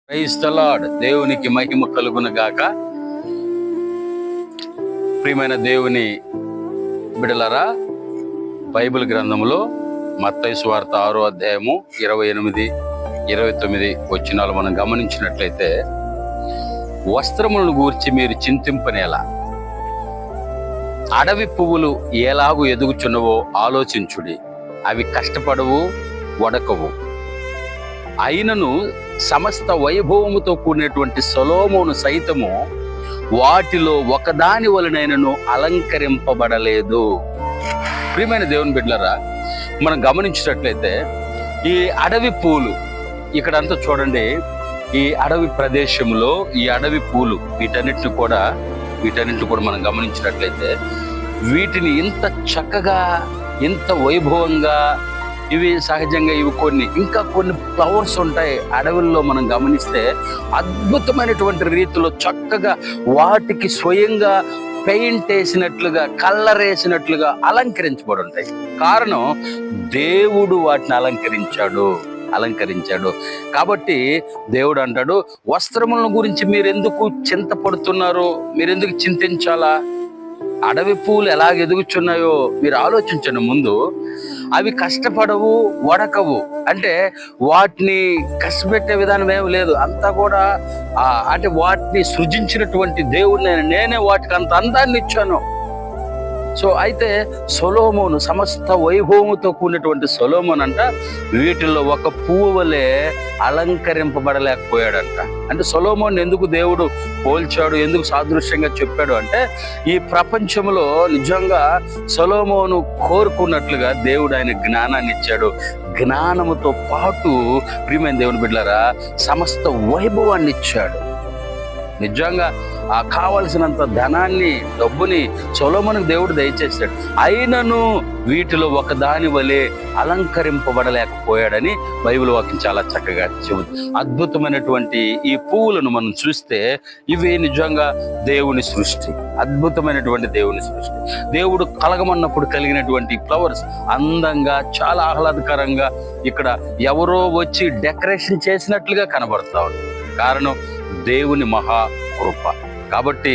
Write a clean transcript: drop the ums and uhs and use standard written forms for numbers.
Praise the lord. దేవునికి మహిమ కలుగును గాక. ప్రియమైన దేవుని బిడలరా, బైబిల్ గ్రంథంలో మత్తయి సువార్త 6వ అధ్యాయము 28, 29 వచనాలు మనం గమనించినట్లయితే, వస్త్రములను గూర్చి మీరు చింతింపనేలా, అడవి పువ్వులు ఎలాగూ ఎదుగుచున్నవో ఆలోచించుడి. అవి కష్టపడవు, వడకవు. అయినను సమస్త వైభవముతో కూడినటువంటి సొలొమోను సైతము వాటిలో ఒకదాని వలనైనను అలంకరింపబడలేదు. ప్రియమైన దేవుని బిడ్డలారా, మనం గమనించినట్లయితే ఈ అడవి పూలు ఇక్కడంతా చూడండి. ఈ అడవి ప్రదేశంలో ఈ అడవి పూలు వీటన్నిటిని కూడా మనం గమనించినట్లయితే, వీటిని ఇంత చక్కగా, ఇంత వైభవంగా, ఇవి సహజంగా ఇవి ఇంకా కొన్ని ఫ్లవర్స్ ఉంటాయి అడవుల్లో మనం గమనిస్తే, అద్భుతమైనటువంటి రీతిలో చక్కగా వాటికి స్వయంగా పెయింట్ వేసినట్లుగా, కలర్ వేసినట్లుగా అలంకరించబడి ఉంటాయి. కారణం, దేవుడు వాటిని అలంకరించాడు. కాబట్టి దేవుడు అంటాడు, వస్త్రములను గురించి మీరెందుకు చింతపడుతున్నారు? మీరెందుకు చింతించాలా? అడవి పూలు ఎలాగ ఎదుగుచున్నాయో మీరు ఆలోచించండి ముందు. అవి కష్టపడవు, వడకవు. అంటే వాటిని కష్టపెట్టే విధానం ఏమి లేదు. అంతా కూడా అంటే వాటిని సృజించినటువంటి దేవుడిని నేనే వాటికి అంత అందాన్ని ఇచ్చాను. సో అయితే సొలొమోను, సమస్త వైభవముతో కూడినటువంటి సొలొమోను అంట, వీటిల్లో ఒక పువ్వు వలె అలంకరింపబడలేకపోయాడంట. అంటే సొలొమోను ఎందుకు దేవుడు పోల్చాడు, ఎందుకు సాదృశ్యంగా చెప్పాడు అంటే, ఈ ప్రపంచంలో నిజంగా సొలొమోను కోరుకున్నట్లుగా దేవుడు ఆయన జ్ఞానాన్ని ఇచ్చాడు. జ్ఞానముతో పాటు ప్రియమైన దేవుని బిడ్డలారా, సమస్త వైభవాన్ని ఇచ్చాడు. నిజంగా కావలసినంత ధనాన్ని, డబ్బుని సొలొమోనుకు దేవుడు దయచేశాడు. అయినను వీటిలో ఒకదాని వలె అలంకరింపబడలేకపోయాడని బైబిల్ వాక్యం చాలా చక్కగా చెబుతుంది. అద్భుతమైనటువంటి ఈ పువ్వులను మనం చూస్తే, ఇవి నిజంగా దేవుని సృష్టి, అద్భుతమైనటువంటి దేవుని సృష్టి. దేవుడు కలగమన్నప్పుడు కలిగినటువంటి ఫ్లవర్స్ అందంగా, చాలా ఆహ్లాదకరంగా, ఇక్కడ ఎవరో వచ్చి డెకరేషన్ చేసినట్లుగా కనబడతా ఉంది. కారణం, దేవుని మహా కృప. కాబట్టి